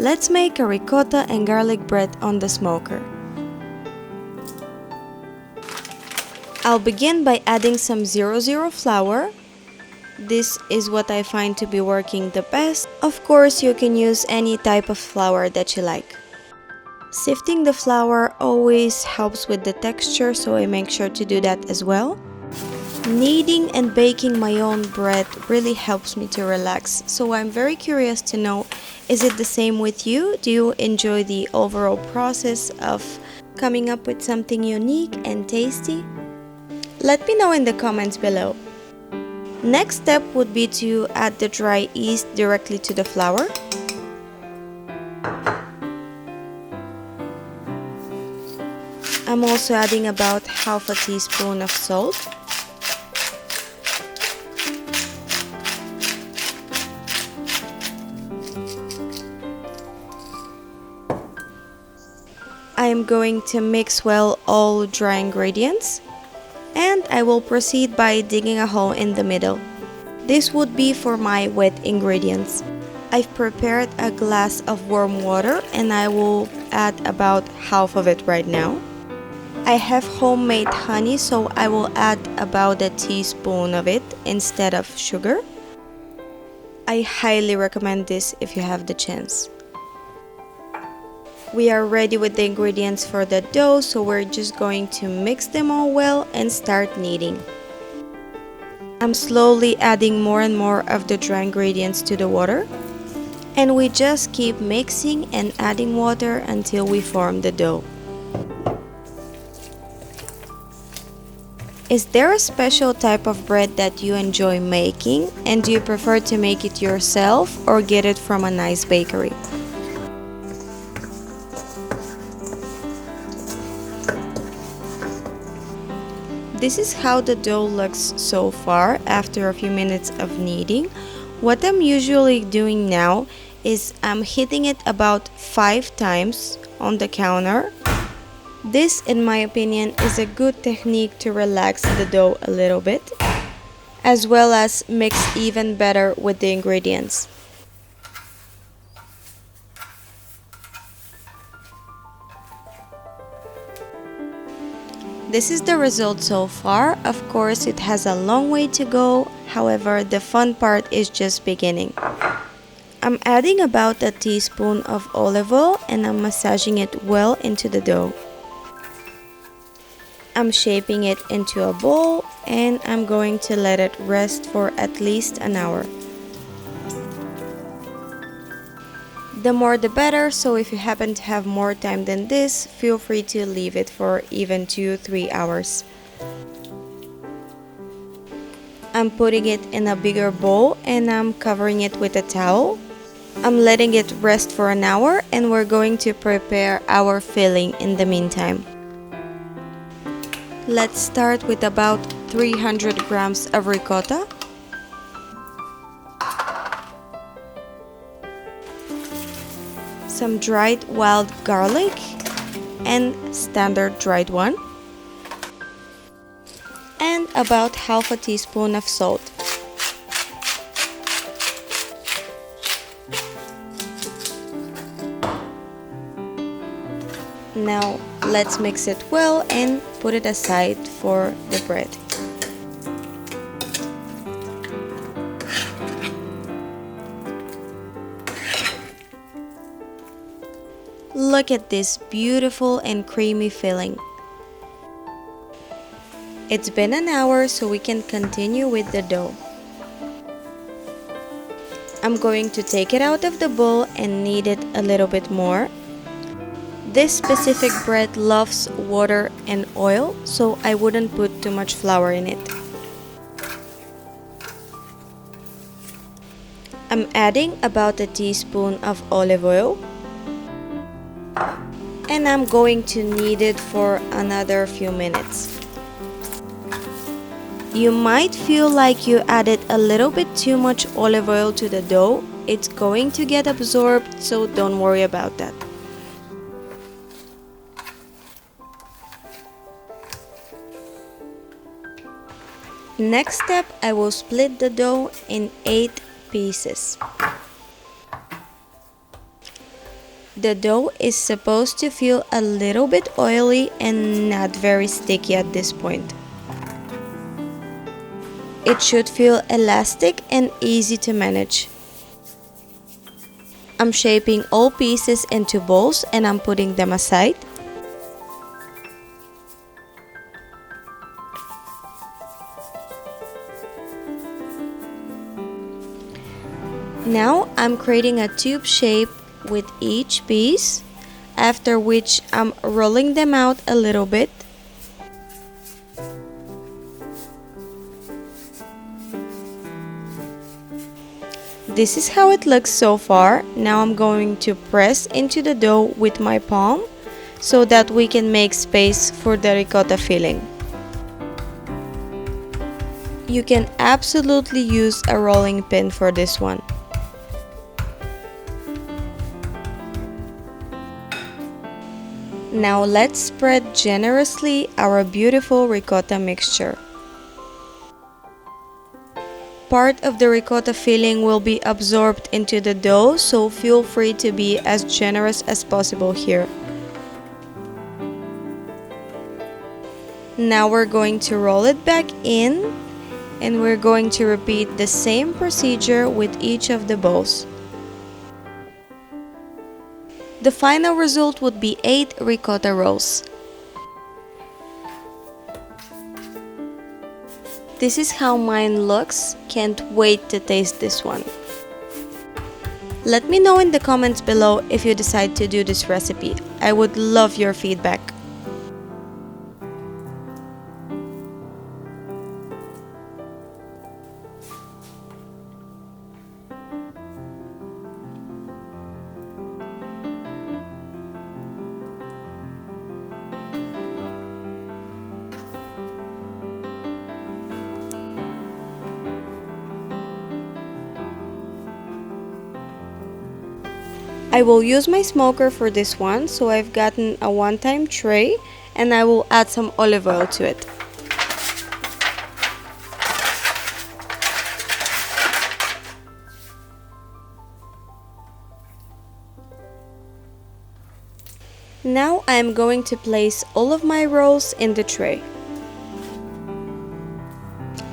Let's make a ricotta and garlic bread on the smoker. I'll begin by adding some 00 flour. This is what I find to be working the best. Of course, you can use any type of flour that you like. Sifting the flour always helps with the texture, so I make sure to do that as well. Kneading and baking my own bread really helps me to relax, so I'm very curious to know, is it the same with you? Do you enjoy the overall process of coming up with something unique and tasty? Let me know in the comments below. Next step would be to add the dry yeast directly to the flour. I'm also adding about half a teaspoon of salt. I am going to mix well all dry ingredients, and I will proceed by digging a hole in the middle. This would be for my wet ingredients. I've prepared a glass of warm water and I will add about half of it right now. I have homemade honey, so I will add about a teaspoon of it instead of sugar. I highly recommend this if you have the chance. We are ready with the ingredients for the dough, so we're just going to mix them all well and start kneading. I'm slowly adding more and more of the dry ingredients to the water, and we just keep mixing and adding water until we form the dough. Is there a special type of bread that you enjoy making, and do you prefer to make it yourself or get it from a nice bakery? This is how the dough looks so far after a few minutes of kneading. What I'm usually doing now is I'm hitting it about 5 times on the counter. This, in my opinion, is a good technique to relax the dough a little bit, as well as mix even better with the ingredients. This is the result so far. Of course, it has a long way to go. However, the fun part is just beginning. I'm adding about a teaspoon of olive oil and I'm massaging it well into the dough. I'm shaping it into a bowl and I'm going to let it rest for at least an hour. The more the better, so if you happen to have more time than this, feel free to leave it for even 2-3 hours. I'm putting it in a bigger bowl and I'm covering it with a towel. I'm letting it rest for an hour and we're going to prepare our filling in the meantime. Let's start with about 300 grams of ricotta. Some dried wild garlic and standard dried one. And about half a teaspoon of salt. Now let's mix it well and put it aside for the bread. Look at this beautiful and creamy filling. It's been an hour, so we can continue with the dough. I'm going to take it out of the bowl and knead it a little bit more. This specific bread loves water and oil, so I wouldn't put too much flour in it. I'm adding about a teaspoon of olive oil. And I'm going to knead it for another few minutes. You might feel like you added a little bit too much olive oil to the dough. It's going to get absorbed, so don't worry about that. Next step, I will split the dough in 8 pieces. The dough is supposed to feel a little bit oily and not very sticky at this point. It should feel elastic and easy to manage. I'm shaping all pieces into balls and I'm putting them aside. Now I'm creating a tube shape with each piece, after which I'm rolling them out a little bit. This is how it looks so far. Now I'm going to press into the dough with my palm so that we can make space for the ricotta filling. You can absolutely use a rolling pin for this one. Now let's spread generously our beautiful ricotta mixture. Part of the ricotta filling will be absorbed into the dough, so feel free to be as generous as possible here. Now we're going to roll it back in, and we're going to repeat the same procedure with each of the balls. The final result would be 8 ricotta rolls. This is how mine looks. Can't wait to taste this one. Let me know in the comments below if you decide to do this recipe. I would love your feedback. I will use my smoker for this one, so I've gotten a one-time tray and I will add some olive oil to it. Now I am going to place all of my rolls in the tray.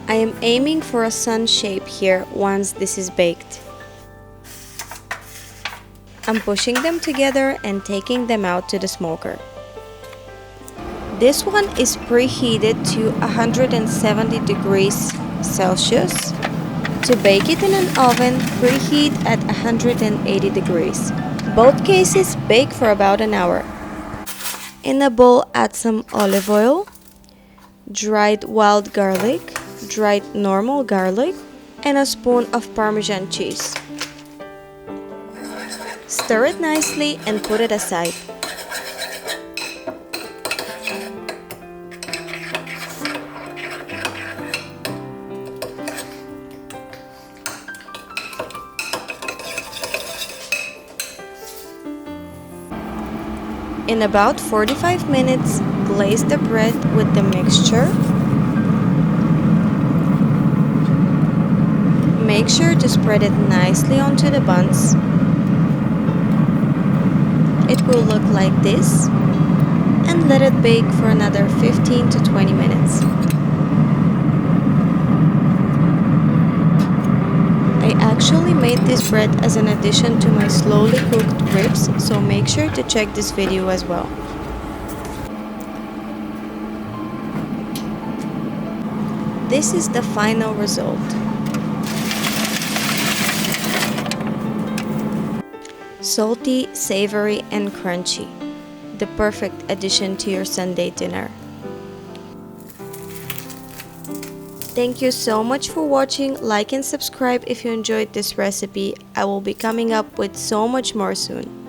I am aiming for a sun shape here once this is baked. I'm pushing them together and taking them out to the smoker. This one is preheated to 170 degrees Celsius. To bake it in an oven, preheat at 180 degrees. Both cases bake for about an hour. In a bowl, add some olive oil, dried wild garlic, dried normal garlic, and a spoon of Parmesan cheese. Stir it nicely and put it aside. In about 45 minutes, glaze the bread with the mixture. Make sure to spread it nicely onto the buns. It will look like this, and let it bake for another 15 to 20 minutes. I actually made this bread as an addition to my slowly cooked ribs, so make sure to check this video as well. This is the final result. Salty, savory, and crunchy. The perfect addition to your Sunday dinner. Thank you so much for watching. Like and subscribe if you enjoyed this recipe. I will be coming up with so much more soon.